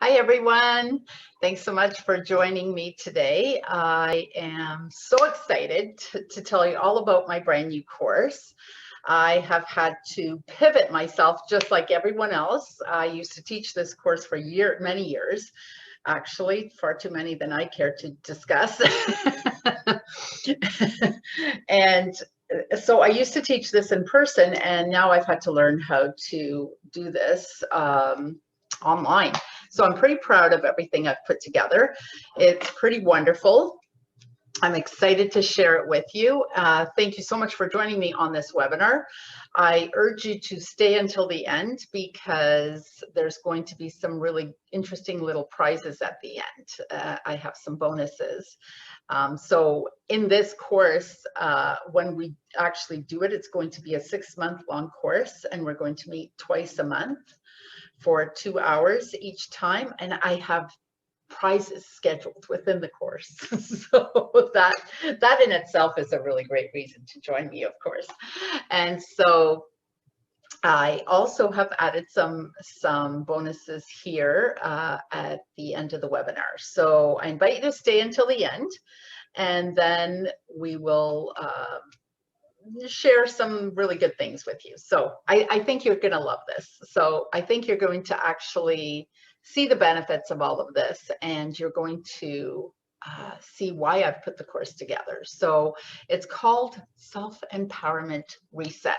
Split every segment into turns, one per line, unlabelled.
Hi, everyone. Thanks so much for joining me today. I am so excited to tell you all about my brand new course. I have had to pivot myself just like everyone else. I used to teach this course for many years, actually, far too many than I care to discuss. And so I used to teach this in person, and now I've had to learn how to do this online. So I'm pretty proud of everything I've put together. It's pretty wonderful. I'm excited to share it with you. Thank you so much for joining me on this webinar. I urge you to stay until the end because there's going to be some really interesting little prizes at the end. I have some bonuses. So in this course, when we actually do it, it's going to be a 6-month-long course, and we're going to meet twice a month for 2 hours each time, and I have prizes scheduled within the course. So that in itself is a really great reason to join me, of course. And so I also have added some bonuses here at the end of the webinar. So I invite you to stay until the end, and then we will share some really good things with you. So I think you're going to love this. So I think you're going to actually see the benefits of all of this, and you're going to see why I've put the course together. So it's called Self-Empowerment Reset.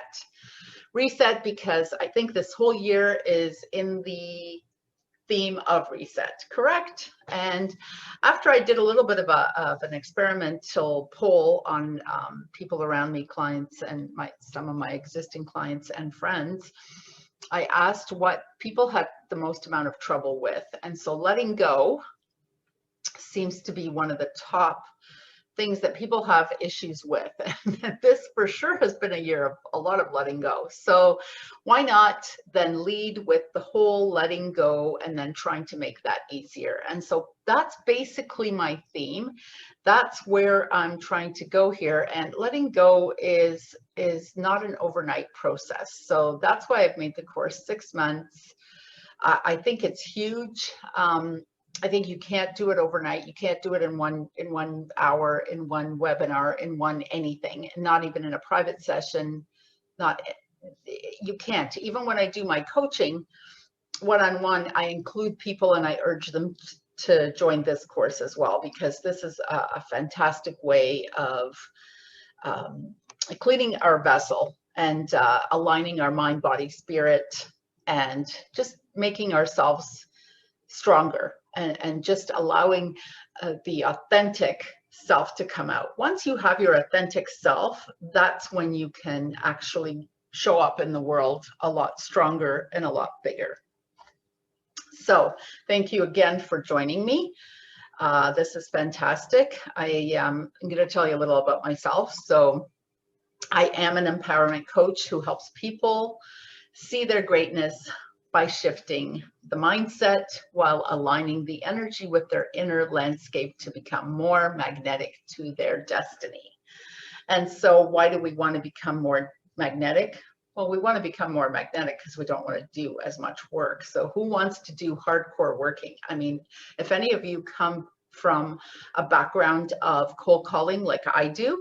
Reset because I think this whole year is in the theme of reset, correct? And after I did a little bit of an experimental poll on people around me, clients, and some of my existing clients and friends, I asked what people had the most amount of trouble with. And so letting go seems to be one of the top things that people have issues with. And this for sure has been a year of a lot of letting go. So why not then lead with the whole letting go and then trying to make that easier? And so that's basically my theme. That's where I'm trying to go here. And letting go is not an overnight process. So that's why I've made the course 6 months. I think it's huge. I think you can't do it overnight. You can't do it in one hour, in one webinar, in one anything, not even in a private session. You can't. Even when I do my coaching one-on-one, I include people and I urge them to join this course as well, because this is a fantastic way of cleaning our vessel and aligning our mind, body, spirit, and just making ourselves stronger. And just allowing the authentic self to come out. Once you have your authentic self, that's when you can actually show up in the world a lot stronger and a lot bigger. So thank you again for joining me. This is fantastic. I'm going to tell you a little about myself. So I am an empowerment coach who helps people see their greatness by shifting the mindset while aligning the energy with their inner landscape to become more magnetic to their destiny. And so why do we want to become more magnetic? Well, we want to become more magnetic because we don't want to do as much work. So who wants to do hardcore working? I mean, if any of you come from a background of cold calling like I do,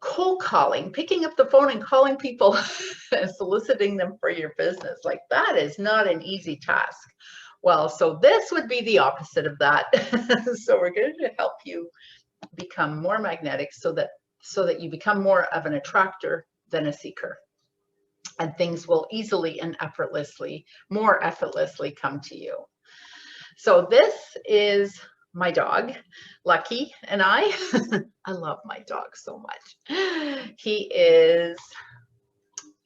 cold calling, picking up the phone and calling people and soliciting them for your business, like that is not an easy task. Well, so this would be the opposite of that. So we're going to help you become more magnetic so that you become more of an attractor than a seeker. And things will easily and more effortlessly come to you. So this is my dog, Lucky, and I love my dog so much. He is,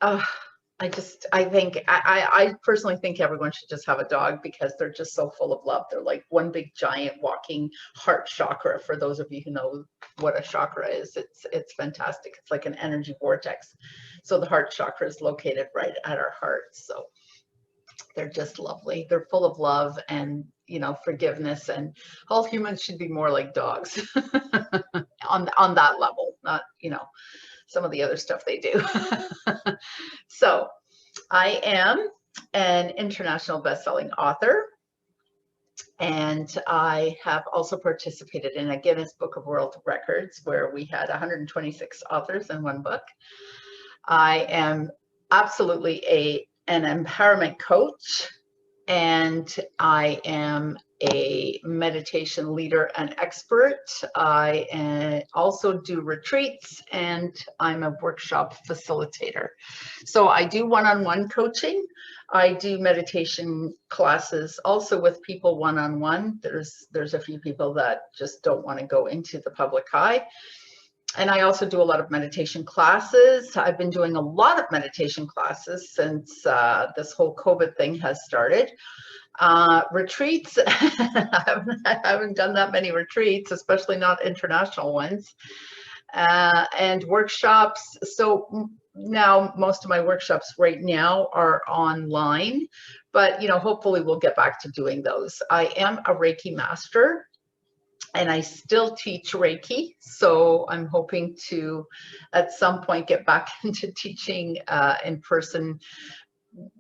I personally think everyone should just have a dog because they're just so full of love. They're like one big giant walking heart chakra. For those of you who know what a chakra is, it's fantastic. It's like an energy vortex. So the heart chakra is located right at our heart. So they're just lovely. They're full of love and, forgiveness, and all humans should be more like dogs on that level, not, some of the other stuff they do. So I am an international best-selling author. And I have also participated in a Guinness Book of World Records where we had 126 authors in one book. I am absolutely an empowerment coach, and I am a meditation leader and expert. I also do retreats, and I'm a workshop facilitator. So I do one-on-one coaching. I do meditation classes also with people one-on-one. There's a few people that just don't want to go into the public eye. And I also do a lot of meditation classes. I've been doing a lot of meditation classes since this whole COVID thing has started. Retreats, I haven't done that many retreats, especially not international ones. And workshops. So now most of my workshops right now are online, but hopefully we'll get back to doing those. I am a Reiki master, and I still teach Reiki. So I'm hoping to, at some point, get back into teaching in person.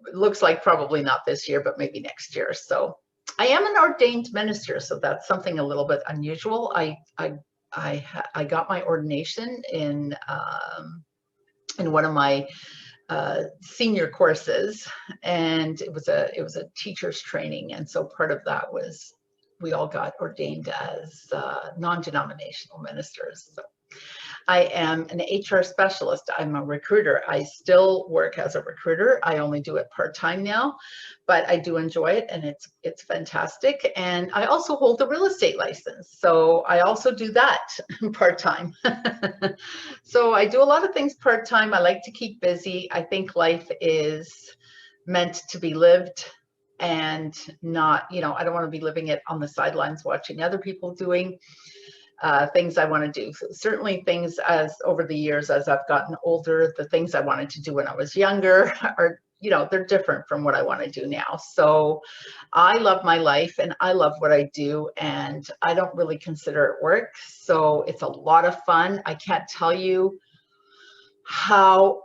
It looks like probably not this year, but maybe next year. So I am an ordained minister, so that's something a little bit unusual. I got my ordination in one of my senior courses, and it was a teacher's training, and so part of that was we all got ordained as non-denominational ministers. So I am an HR specialist. I'm a recruiter. I still work as a recruiter. I only do it part-time now, but I do enjoy it, and it's fantastic. And I also hold a real estate license, so I also do that part-time. So I do a lot of things part-time. I like to keep busy. I think life is meant to be lived, and not, I don't want to be living it on the sidelines watching other people doing things I want to do. So certainly things as over the years, as I've gotten older, the things I wanted to do when I was younger are, they're different from what I want to do now. So I love my life and I love what I do, and I don't really consider it work. So it's a lot of fun. I can't tell you how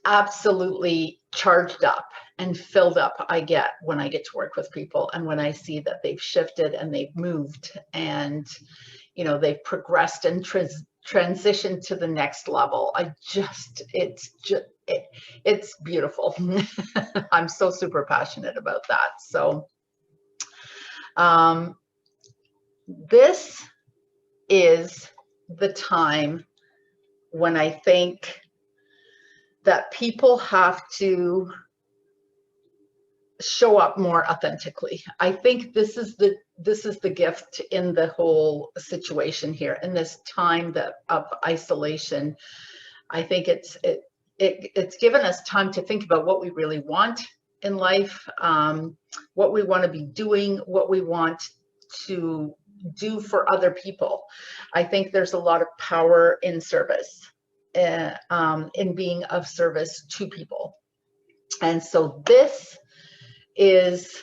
absolutely charged up and filled up I get when I get to work with people, and when I see that they've shifted and they've moved, and they've progressed and transitioned to the next level. It's beautiful. I'm so super passionate about that. So this is the time when I think that people have to show up more authentically. I think this is the gift in the whole situation here, in this time of isolation. I think it's given us time to think about what we really want in life, what we want to be doing, what we want to do for other people. I think there's a lot of power in service, in being of service to people. And so this is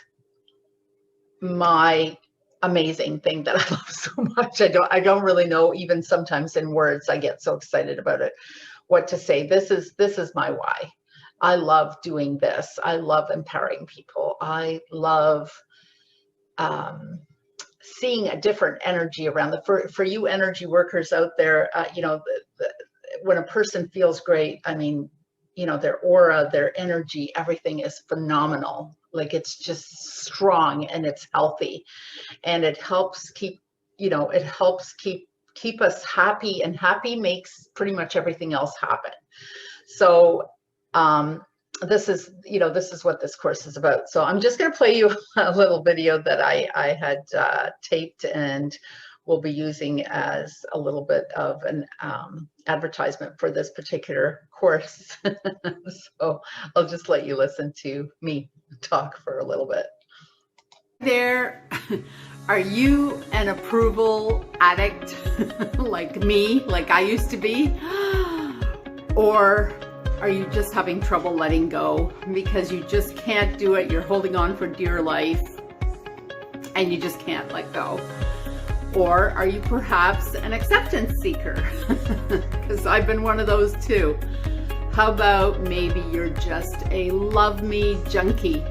my amazing thing that I love so much. I don't really know, even sometimes in words, I get so excited about it, what to say. This is my why. I love doing this. I love empowering people. I love seeing a different energy around for you energy workers out there. When a person feels great, I mean, their aura, their energy, everything is phenomenal. Like, it's just strong and it's healthy, and it helps keep us happy, and happy makes pretty much everything else happen. So this is what this course is about. So I'm just going to play you a little video that I had taped, and we'll be using as a little bit of an advertisement for this particular course. So I'll just let you listen to me talk for a little bit.
There, are you an approval addict like me, like I used to be? Or are you just having trouble letting go because you just can't do it? You're holding on for dear life and you just can't let go. Or are you perhaps an acceptance seeker? Because I've been one of those too. How about maybe you're just a love me junkie?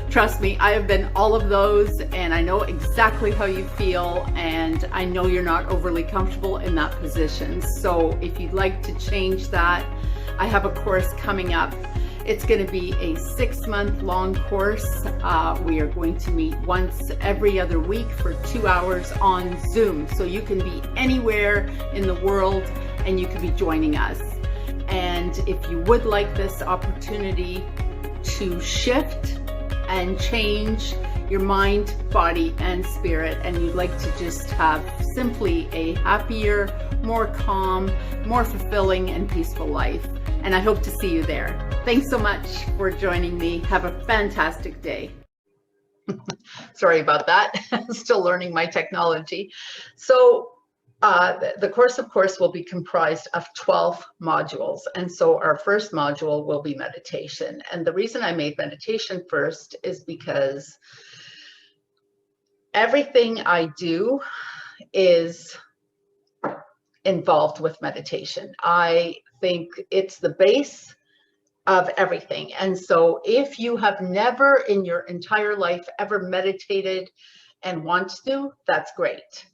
Trust me, I have been all of those, and I know exactly how you feel, and I know you're not overly comfortable in that position. So if you'd like to change that, I have a course coming up. It's going to be a 6-month long course. We are going to meet once every other week for 2 hours on Zoom. So you can be anywhere in the world and you can be joining us. And if you would like this opportunity to shift and change your mind, body, and spirit, and you'd like to just have simply a happier, more calm, more fulfilling, and peaceful life. And I hope to see you there. Thanks so much for joining me. Have a fantastic day.
Sorry about that. Still learning my technology. So the course, of course, will be comprised of 12 modules. And so our first module will be meditation. And the reason I made meditation first is because everything I do is involved with meditation. I think it's the base of everything. And so if you have never in your entire life ever meditated and want to, that's great.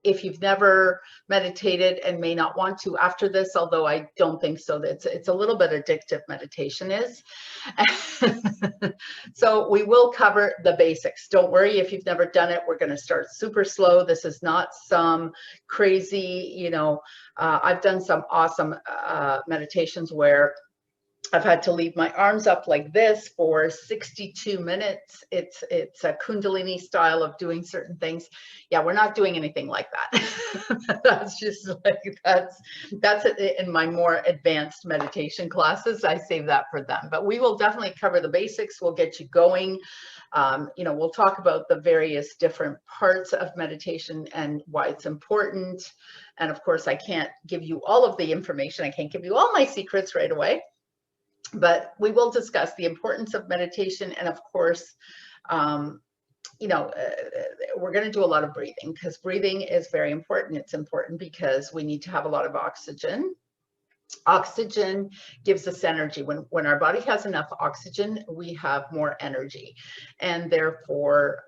If you've never meditated and may not want to after this, although I don't think so, it's a little bit addictive, meditation is. So we will cover the basics. Don't worry if you've never done it. We're going to start super slow. This is not some crazy, I've done some awesome meditations where I've had to leave my arms up like this for 62 minutes. It's a Kundalini style of doing certain things. Yeah, we're not doing anything like that. That's just like, that's it in my more advanced meditation classes. I save that for them, but we will definitely cover the basics. We'll get you going. We'll talk about the various different parts of meditation and why it's important. And of course, I can't give you all of the information. I can't give you all my secrets right away. But we will discuss the importance of meditation. And of course, we're going to do a lot of breathing because breathing is very important. It's important because we need to have a lot of oxygen. Oxygen gives us energy. When our body has enough oxygen, we have more energy. And therefore,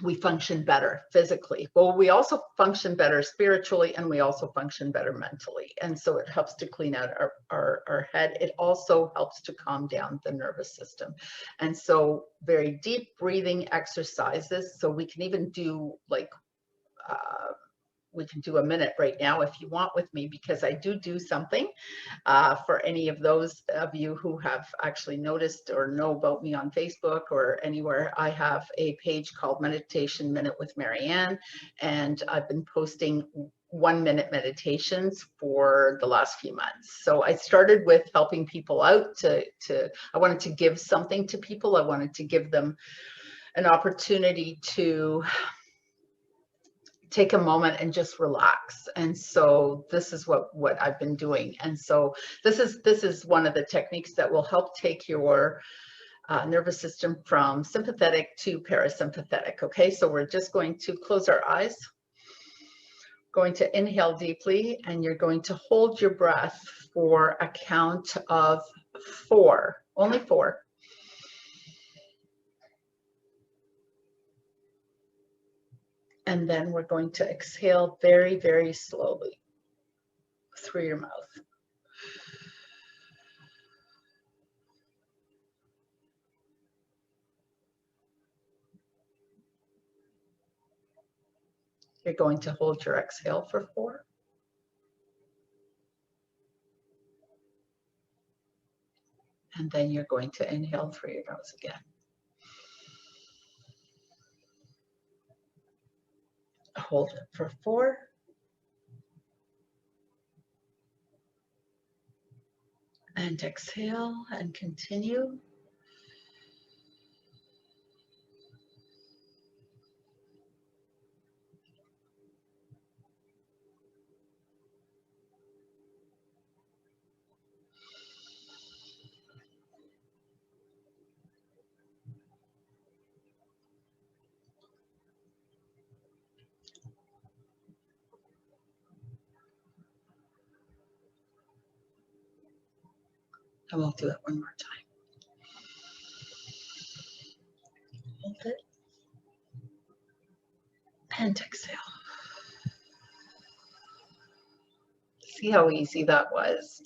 we function better physically. Well, we also function better spiritually, and we also function better mentally. And so it helps to clean out our head. It also helps to calm down the nervous system. And so very deep breathing exercises. So we can even do we can do a minute right now if you want with me, because I do something for any of those of you who have actually noticed or know about me on Facebook or anywhere. I have a page called Meditation Minute with Marianne, and I've been posting 1-minute meditations for the last few months. So I started with helping people out I wanted to give something to people. I wanted to give them an opportunity to take a moment and just relax. And so this is what I've been doing. And so this is one of the techniques that will help take your nervous system from sympathetic to parasympathetic. Okay, so we're just going to close our eyes, going to inhale deeply, and you're going to hold your breath for a count of 4, only 4. And then we're going to exhale very, very slowly through your mouth. You're going to hold your exhale for 4. And then you're going to inhale through your nose again. Hold it for 4. And exhale and continue. And we'll do it one more time. it. And exhale. See how easy that was.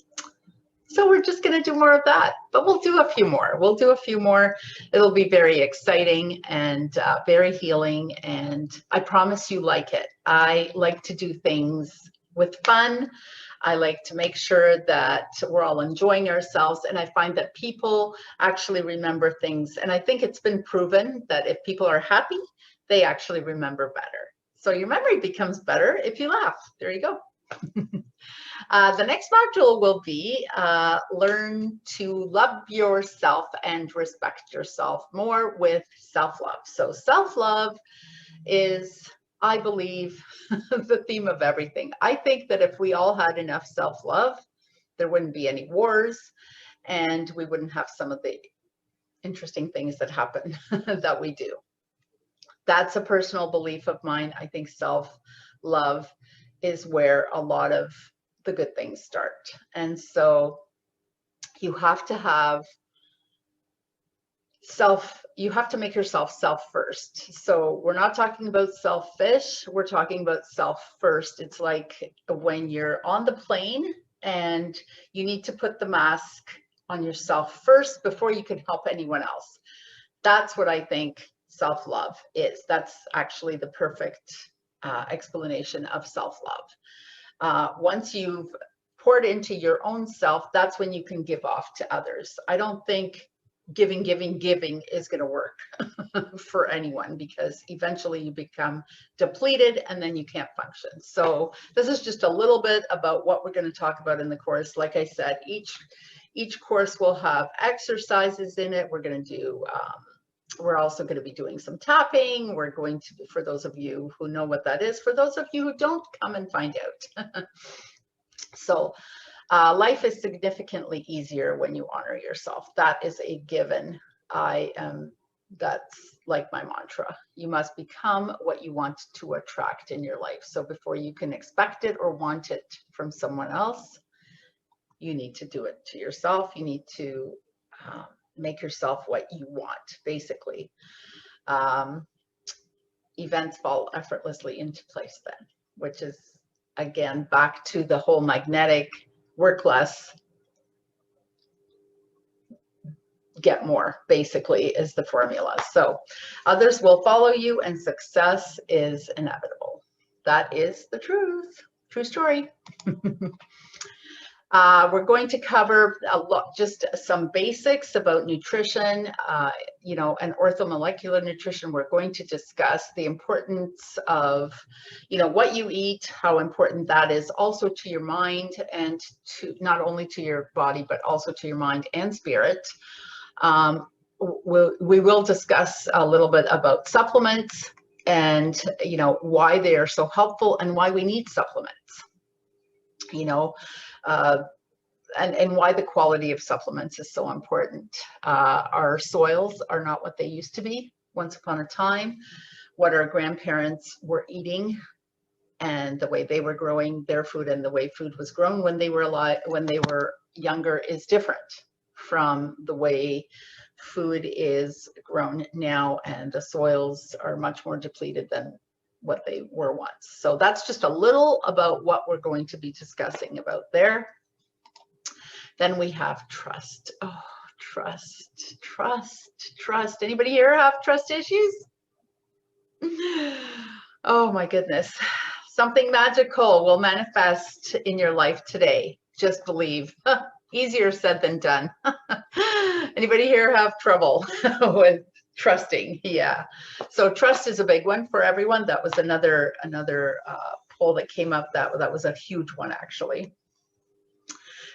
So we're just going to do more of that, but we'll do a few more. We'll do a few more. It'll be very exciting and very healing, and I promise you like it. I like to do things with fun. I like to make sure that we're all enjoying ourselves, and I find that people actually remember things, and I think it's been proven that if people are happy, they actually remember better. So your memory becomes better if you laugh. There you go. The next module will be learn to love yourself and respect yourself more with self-love. So self-love is, I believe, the theme of everything. I think that if we all had enough self-love, there wouldn't be any wars, and we wouldn't have some of the interesting things that happen that we do. That's a personal belief of mine. I think self-love is where a lot of the good things start. And so you have to have you have to make yourself self first. So we're not talking about selfish, we're talking about self first. It's like when you're on the plane and you need to put the mask on yourself first before you can help anyone else. That's what I think self-love is. That's actually the perfect explanation of self-love. Once you've poured into your own self, that's when you can give off to others. I don't think giving is going to work for anyone, because eventually you become depleted and then you can't function. So this is just a little bit about what we're going to talk about in the course. Like I said, each course will have exercises in it. We're going to do we're also going to be doing some tapping. We're going to, for those of you who know what that is, for those of you who don't, come and find out. So life is significantly easier when you honor yourself. That is a given. That's like my mantra. You must become what you want to attract in your life. So before you can expect it or want it from someone else, you need to do it to yourself. You need to make yourself what you want, basically. Events fall effortlessly into place then, which is, again, back to the whole magnetic, work less, get more, basically, is the formula. So others will follow you and success is inevitable. That is the truth. True story. We're going to cover a lot, just some basics about nutrition, and orthomolecular nutrition. We're going to discuss the importance of, what you eat, how important that is also to your mind, and to not only to your body, but also to your mind and spirit. We will discuss a little bit about supplements and, why they are so helpful and why we need supplements. And why the quality of supplements is so important. Our soils are not what they used to be once upon a time. What our grandparents were eating and the way they were growing their food and the way food was grown when they were alive, when they were younger, is different from the way food is grown now, and the soils are much more depleted than what they were once. So that's just a little about what we're going to be discussing about there. Then we have trust. Oh, trust. Anybody here have trust issues? Oh my goodness. Something magical will manifest in your life today. Just believe. Easier said than done. Anybody here have trouble with trusting? Yeah. So trust is a big one for everyone. That was another poll that came up. That was a huge one, actually.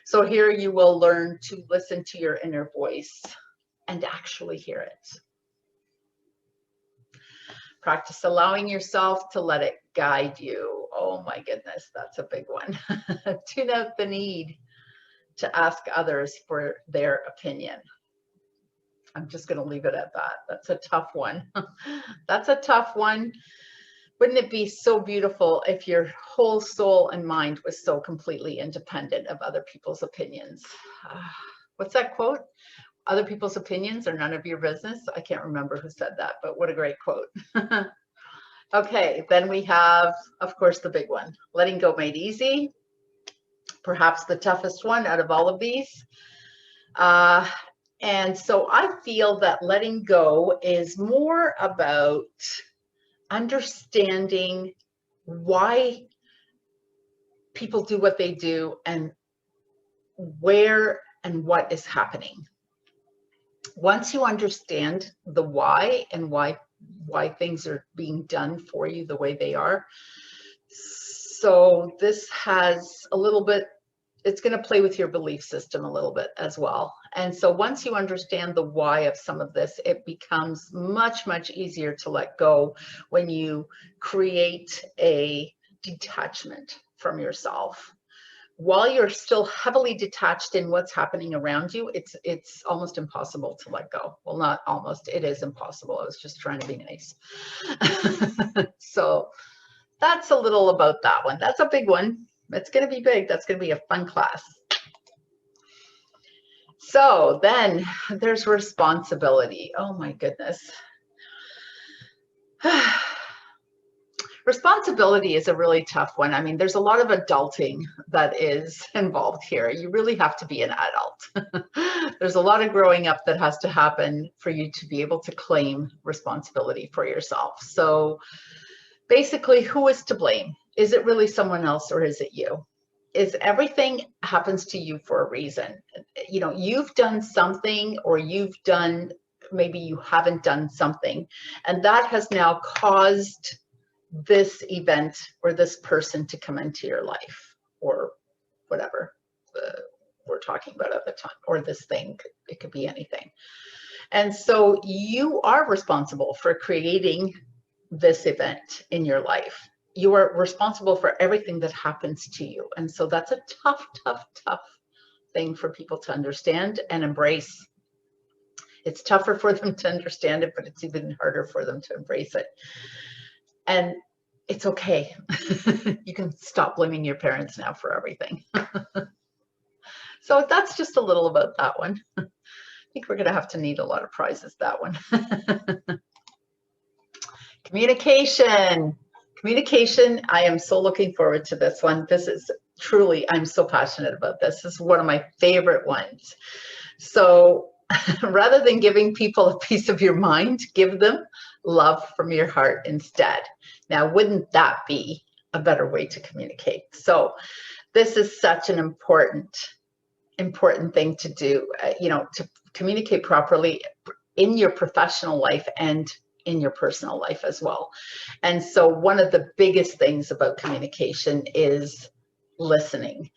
So here you will learn to listen to your inner voice and actually hear it. Practice allowing yourself to let it guide you. Oh my goodness, that's a big one. Tune out the need to ask others for their opinion. I'm just going to leave it at that. That's a tough one. That's a tough one. Wouldn't it be so beautiful if your whole soul and mind was so completely independent of other people's opinions? What's that quote? Other people's opinions are none of your business. I can't remember who said that, but what a great quote. Okay, then we have, of course, the big one, letting go made easy. Perhaps the toughest one out of all of these. And so I feel that letting go is more about understanding why people do what they do and where and what is happening. Once you understand the why and why things are being done for you the way they are. So this has a little bit, it's going to play with your belief system a little bit as well. And so once you understand the why of some of this, it becomes much, much easier to let go when you create a detachment from yourself. While you're still heavily detached in what's happening around you, it's almost impossible to let go. Well, not almost, it is impossible. I was just trying to be nice. So that's a little about that one. That's a big one. It's going to be big. That's going to be a fun class. So then there's responsibility. Oh my goodness. Responsibility is a really tough one. I mean, there's a lot of adulting that is involved here. You really have to be an adult. There's a lot of growing up that has to happen for you to be able to claim responsibility for yourself. So basically, who is to blame? Is it really someone else or is it you? Is everything happens to you for a reason? You know, you've done something, or maybe you haven't done something, and that has now caused this event or this person to come into your life, or whatever we're talking about at the time, or this thing, it could be anything. And so you are responsible for creating this event in your life. You are responsible for everything that happens to you. And so that's a tough, tough, tough thing for people to understand and embrace. It's tougher for them to understand it, but it's even harder for them to embrace it. And it's okay. You can stop blaming your parents now for everything. So that's just a little about that one. I think we're going to have to need a lot of prizes, that one. Communication. Communication, I am so looking forward to this one. This is truly, I'm so passionate about this. This is one of my favorite ones. So rather than giving people a piece of your mind, give them love from your heart instead. Now, wouldn't that be a better way to communicate? So this is such an important thing to do, you know, to communicate properly in your professional life and in your personal life as well. And so one of the biggest things about communication is listening.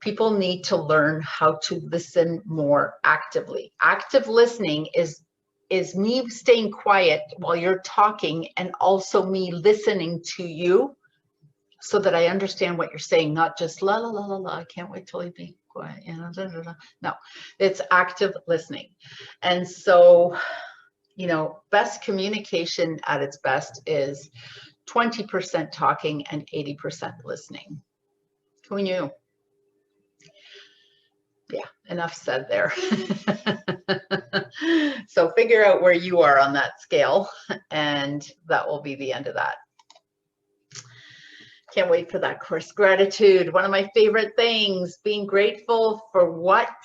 People need to learn how to listen more actively. Active listening is me staying quiet while you're talking, and also me listening to you so that I understand what you're saying, not just la la la la la, I can't wait till you be quiet, you know, da, da, da. No, it's active listening. And so, you know, best communication at its best is 20% talking and 80% listening. Who knew? Yeah, enough said there. So figure out where you are on that scale, and that will be the end of that. Can't wait for that course. Gratitude, one of my favorite things. Being grateful for what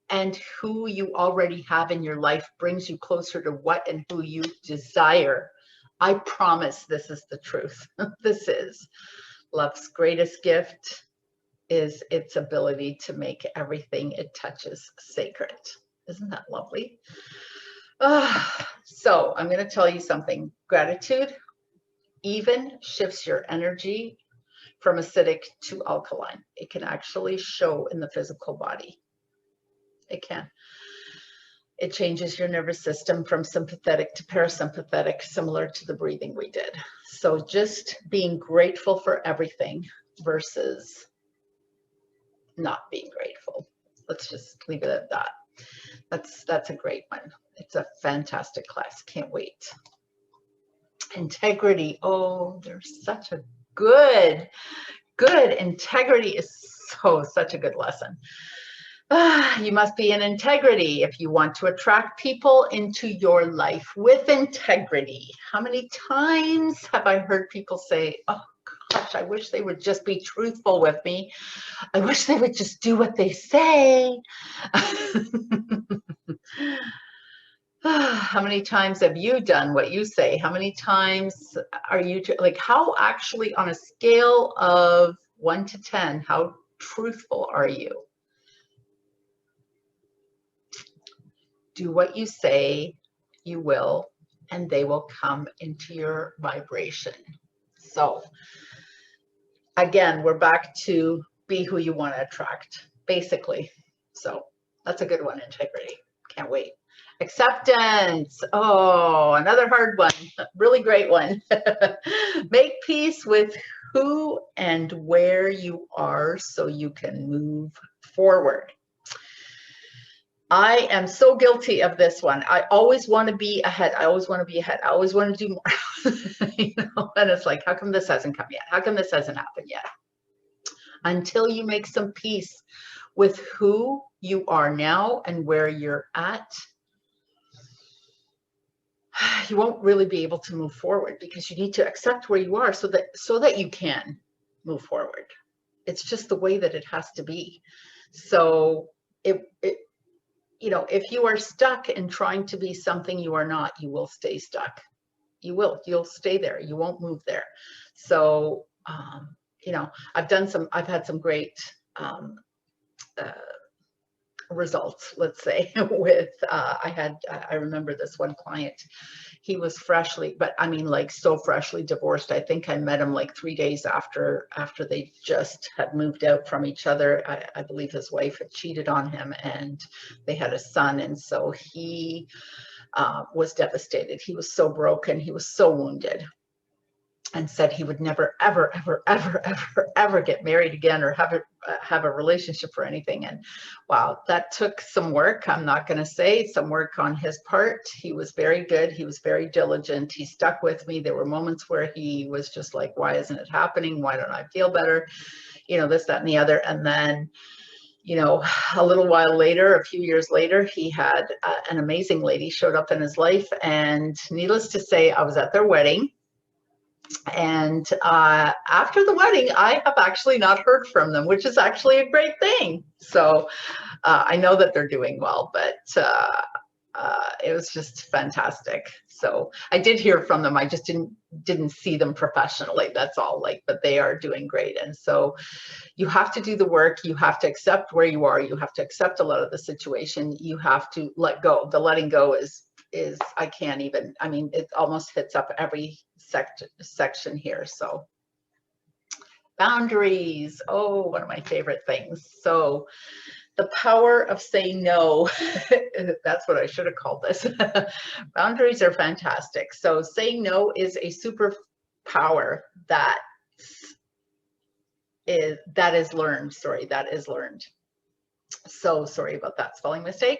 and who you already have in your life brings you closer to what and who you desire. I promise this is the truth. This is love's greatest gift, is its ability to make everything it touches sacred. Isn't that lovely? So I'm going to tell you something. Gratitude even shifts your energy from acidic to alkaline. It can actually show in the physical body. It can. It changes your nervous system from sympathetic to parasympathetic, similar to the breathing we did. So just being grateful for everything versus not being grateful. Let's just leave it at that. That's a great one. It's a fantastic class. Can't wait. Integrity. Oh, there's such a good integrity is such a good lesson. You must be in integrity if you want to attract people into your life with integrity. How many times have I heard people say, oh gosh, I wish they would just be truthful with me. I wish they would just do what they say. How many times have you done what you say? How many times are you, like, how actually on a scale of 1 to 10, how truthful are you? Do what you say you will, and they will come into your vibration. So again, we're back to be who you want to attract, basically. So that's a good one, integrity. Can't wait. Acceptance. Oh, another hard one. Really great one. Make peace with who and where you are so you can move forward. I am so guilty of this one. I always want to be ahead. I always want to be ahead. I always want to do more. You know, and it's like, how come this hasn't come yet? How come this hasn't happened yet? Until you make some peace with who you are now and where you're at, you won't really be able to move forward, because you need to accept where you are so that you can move forward. It's just the way that it has to be. So you know, if you are stuck in trying to be something you are not, you will stay stuck. You'll stay there. You won't move there. So, you know, I've had some great results, let's say, with, I remember this one client. He was freshly, but I mean, like, so freshly divorced. I think I met him like 3 days after they just had moved out from each other. I believe his wife had cheated on him, and they had a son. And so he was devastated. He was so broken. He was so wounded, and said he would never, ever, ever, ever, ever, ever get married again or have a relationship or anything. And wow, that took some work. I'm not going to say some work on his part. He was very good. He was very diligent. He stuck with me. There were moments where he was just like, why isn't it happening? Why don't I feel better? You know, this, that, and the other. And then, you know, a little while later, a few years later, he had an amazing lady showed up in his life. And needless to say, I was at their wedding. And after the wedding, I have actually not heard from them, which is actually a great thing. So I know that they're doing well, but it was just fantastic. So I did hear from them. I just didn't see them professionally. That's all. Like, but they are doing great. And so you have to do the work. You have to accept where you are. You have to accept a lot of the situation. You have to let go. The letting go is I can't even, I mean, it almost hits up every section here. So boundaries, oh, one of my favorite things. So the power of saying no, that's what I should have called this. Boundaries are fantastic. So saying no is a superpower that is learned. That is learned. So sorry about that spelling mistake.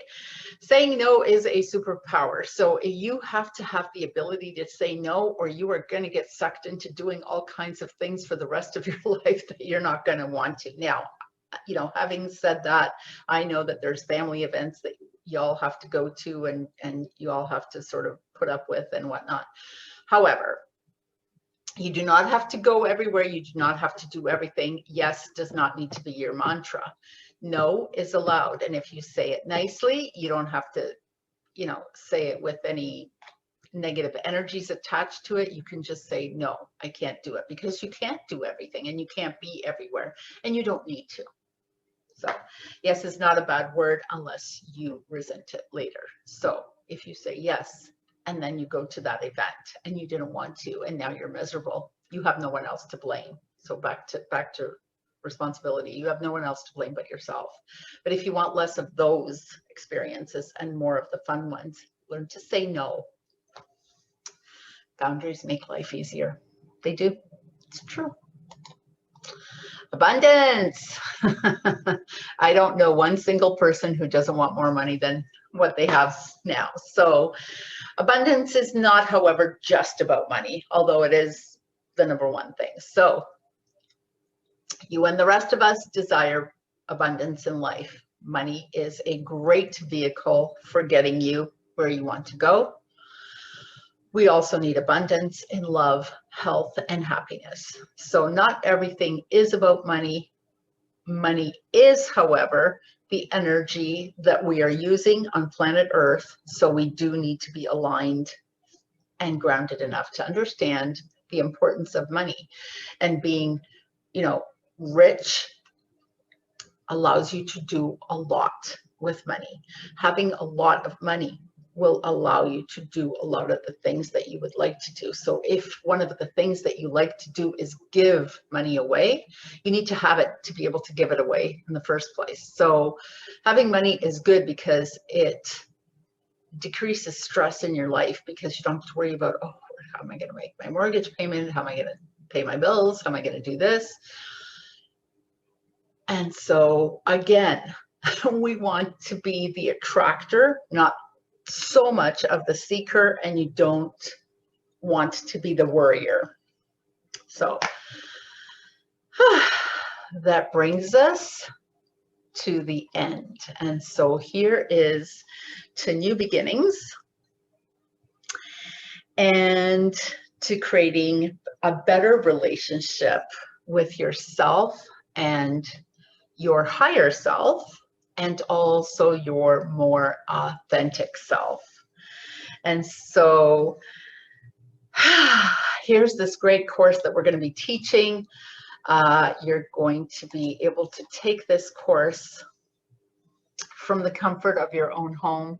Saying no is a superpower. So you have to have the ability to say no, or you are going to get sucked into doing all kinds of things for the rest of your life that you're not going to want to. Now, you know, having said that, I know that there's family events that y'all have to go to and you all have to sort of put up with and whatnot. However, you do not have to go everywhere. You do not have to do everything. Yes does not need to be your mantra. No is allowed. And if you say it nicely, you don't have to, you know, say it with any negative energies attached to it. You can just say, no, I can't do it, because you can't do everything and you can't be everywhere and you don't need to. So yes is not a bad word unless you resent it later. So if you say yes, and then you go to that event and you didn't want to, and now you're miserable, you have no one else to blame. So back to responsibility. You have no one else to blame but yourself. But if you want less of those experiences and more of the fun ones, learn to say no. Boundaries make life easier. They do. It's true. Abundance. I don't know one single person who doesn't want more money than what they have now. So abundance is not, however, just about money, although it is the number one thing. So you and the rest of us desire abundance in life. Money is a great vehicle for getting you where you want to go. We also need abundance in love, health, and happiness. So not everything is about money. Money is, however, the energy that we are using on planet Earth. So we do need to be aligned and grounded enough to understand the importance of money. And being, rich allows you to do a lot with money. Having a lot of money will allow you to do a lot of the things that you would like to do. So if one of the things that you like to do is give money away, you need to have it to be able to give it away in the first place. So having money is good because it decreases stress in your life, because you don't have to worry about, oh, how am I going to make my mortgage payment? How am I going to pay my bills? How am I going to do this? And so again, we want to be the attractor, not so much of the seeker, and you don't want to be the worrier. So that brings us to the end. And so here is to new beginnings and to creating a better relationship with yourself and your higher self, and also your more authentic self. And so here's this great course that we're going to be teaching. You're going to be able to take this course from the comfort of your own home.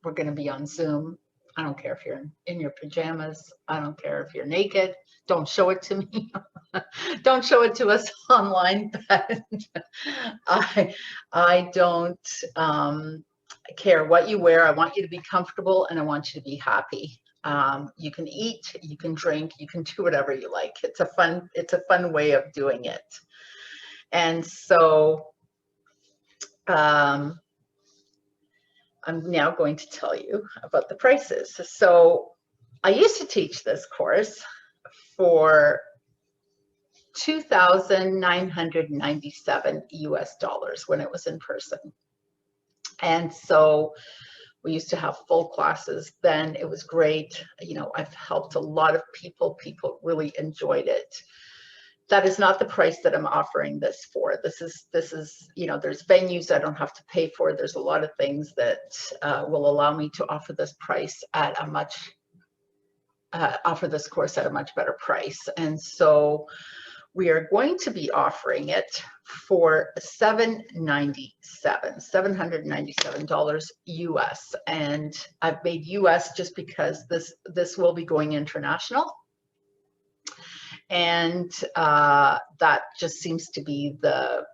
We're going to be on Zoom. I don't care if you're in your pajamas. I don't care if you're naked. Don't show it to me. Don't show it to us online. But I don't care what you wear. I want you to be comfortable, and I want you to be happy. You can eat, you can drink, you can do whatever you like. It's a fun way of doing it. And so I'm now going to tell you about the prices. So I used to teach this course for $2,997 US when it was in person. And so we used to have full classes then. It was great. I've helped a lot of people. People really enjoyed it. That is not the price that I'm offering this for. This is, there's venues I don't have to pay for. There's a lot of things that will allow me to offer this price at offer this course at a much better price. And so we are going to be offering it for $797 US. And I've made US just because this will be going international. And that just seems to be the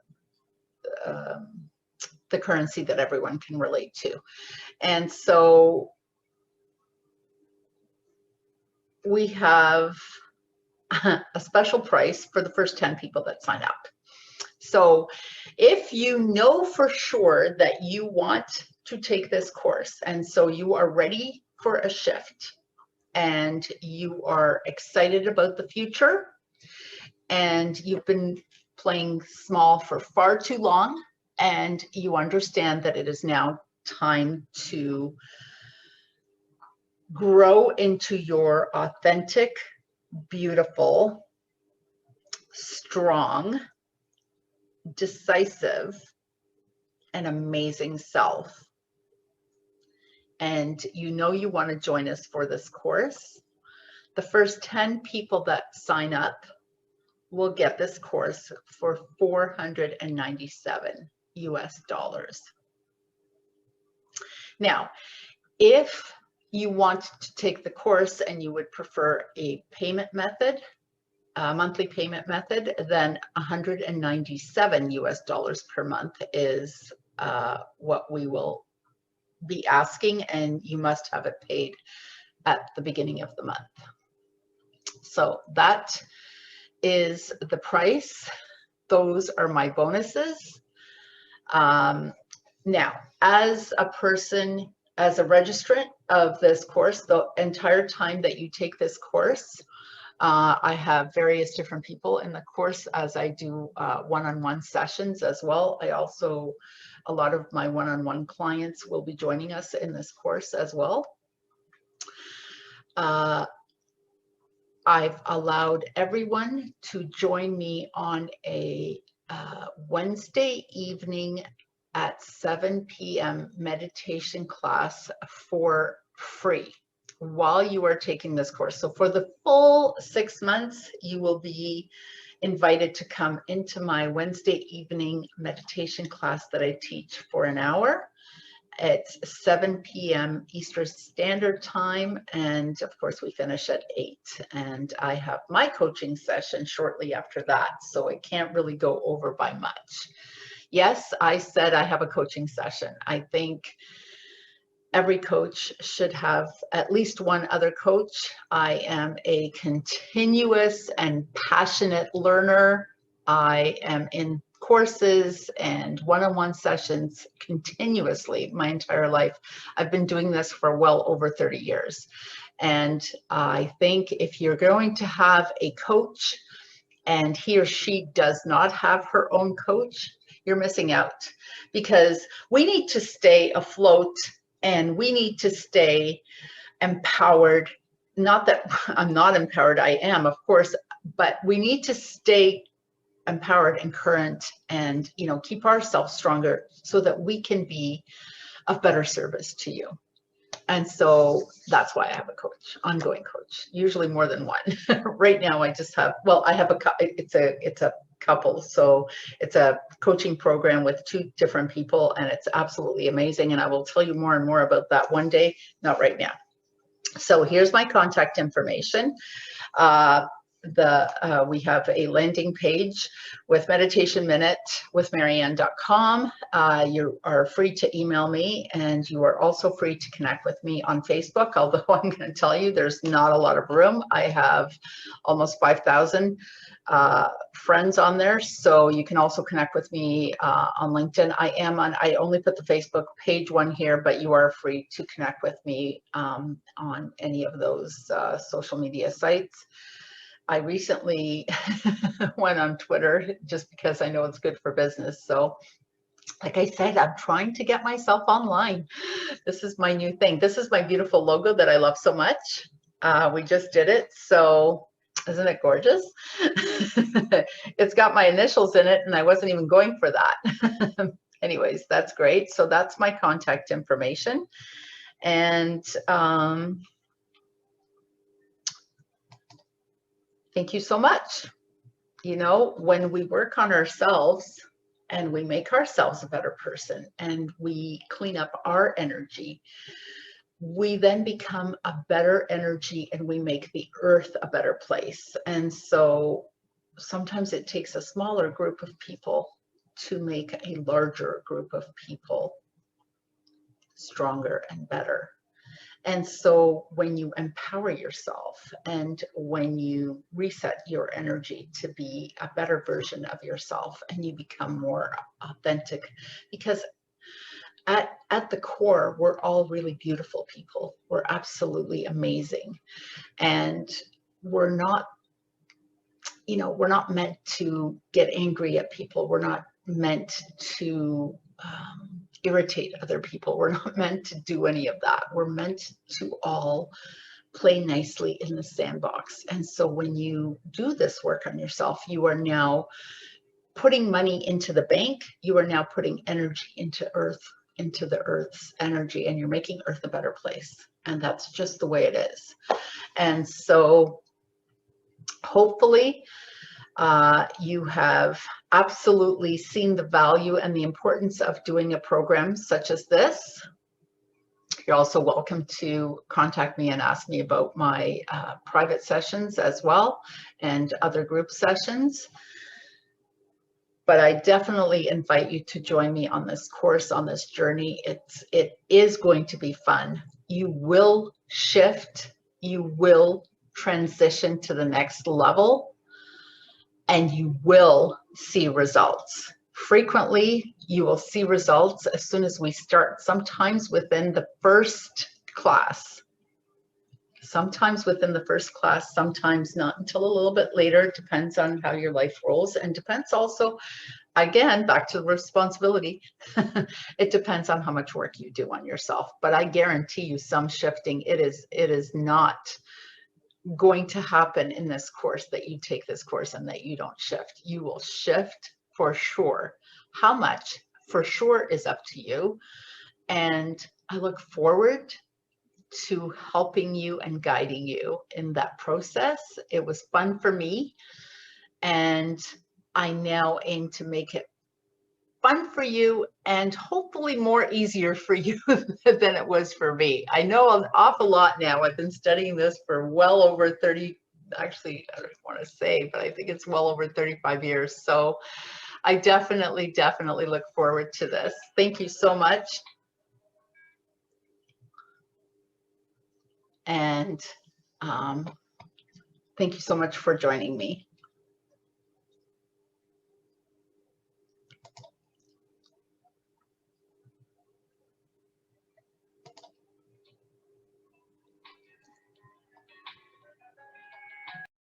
currency that everyone can relate to. And so we have a special price for the first 10 people that sign up. So if you know for sure that you want to take this course, and so you are ready for a shift, and you are excited about the future, and you've been playing small for far too long, and you understand that it is now time to grow into your authentic, beautiful, strong, decisive, and amazing self, and you want to join us for this course, the first 10 people that sign up will get this course for $497 US. Now, if you want to take the course and you would prefer a payment method, a monthly payment method, then $197 US per month is what we will be asking, and you must have it paid at the beginning of the month. So that is the price. Those are my bonuses. Now, as a person, as a registrant of this course, the entire time that you take this course, I have various different people in the course, as I do one-on-one sessions as well. I also A lot of my one-on-one clients will be joining us in this course as well. I've allowed everyone to join me on a Wednesday evening at 7 p.m. meditation class for free while you are taking this course. So for the full 6 months, you will be invited to come into my Wednesday evening meditation class that I teach for an hour. It's 7 p.m. Eastern Standard Time, and of course we finish at 8. And I have my coaching session shortly after that, so it can't really go over by much. Yes, I said I have a coaching session. I think every coach should have at least one other coach. I am a continuous and passionate learner. I am in courses and one-on-one sessions continuously my entire life. I've been doing this for well over 30 years. And I think if you're going to have a coach and he or she does not have her own coach, you're missing out, because we need to stay afloat and we need to stay empowered. Not that I'm not empowered, I am, of course, but we need to stay empowered and current and, you know, keep ourselves stronger so that we can be of better service to you. And so that's why I have a coach, ongoing coach, usually more than one. Right now I just have, well, I have it's a couple. So it's a coaching program with 2 different people, and it's absolutely amazing. And I will tell you more and more about that one day, not right now. So here's my contact information. We have a landing page with Meditation Minute with Marianne.com. You are free to email me, and you are also free to connect with me on Facebook, although I'm going to tell you there's not a lot of room. I have almost 5,000 friends on there, so you can also connect with me on LinkedIn. I only put the Facebook page one here, but you are free to connect with me on any of those social media sites. I recently went on Twitter just because I know it's good for business. So like I said, I'm trying to get myself online. This is my new thing. This is my beautiful logo that I love so much. We just did it. So isn't it gorgeous? It's got my initials in it, and I wasn't even going for that. Anyways, that's great. So that's my contact information. And thank you so much. You know, when we work on ourselves and we make ourselves a better person and we clean up our energy, we then become a better energy and we make the earth a better place. And so sometimes it takes a smaller group of people to make a larger group of people stronger and better. And so when you empower yourself and when you reset your energy to be a better version of yourself and you become more authentic, because at the core, we're all really beautiful people. We're absolutely amazing. And we're not, you know, we're not meant to get angry at people. We're not meant to irritate other people. We're not meant to do any of that. We're meant to all play nicely in the sandbox. And so when you do this work on yourself, you are now putting money into the bank. You are now putting energy into earth, into the earth's energy, and you're making earth a better place. And that's just the way it is. And so hopefully you have absolutely seen the value and the importance of doing a program such as this. You're also welcome to contact me and ask me about my private sessions as well and other group sessions. But I definitely invite you to join me on this course, on this journey. It is going to be fun. You will shift, you will transition to the next level, and you will see results. Frequently, you will see results as soon as we start, sometimes within the first class. Sometimes within the first class, sometimes not until a little bit later. It depends on how your life rolls, and depends also again, back to the responsibility. It depends on how much work you do on yourself, but I guarantee you some shifting. It is not going to happen in this course that you take this course and that you don't shift. You will shift for sure. How much for sure is up to you. And I look forward to helping you and guiding you in that process. It was fun for me, and I now aim to make it fun for you and hopefully more easier for you than it was for me. I know an awful lot now. I've been studying this for well over 30, actually, I don't want to say, but I think it's well over 35 years. So I definitely look forward to this. Thank you so much. And thank you so much for joining me.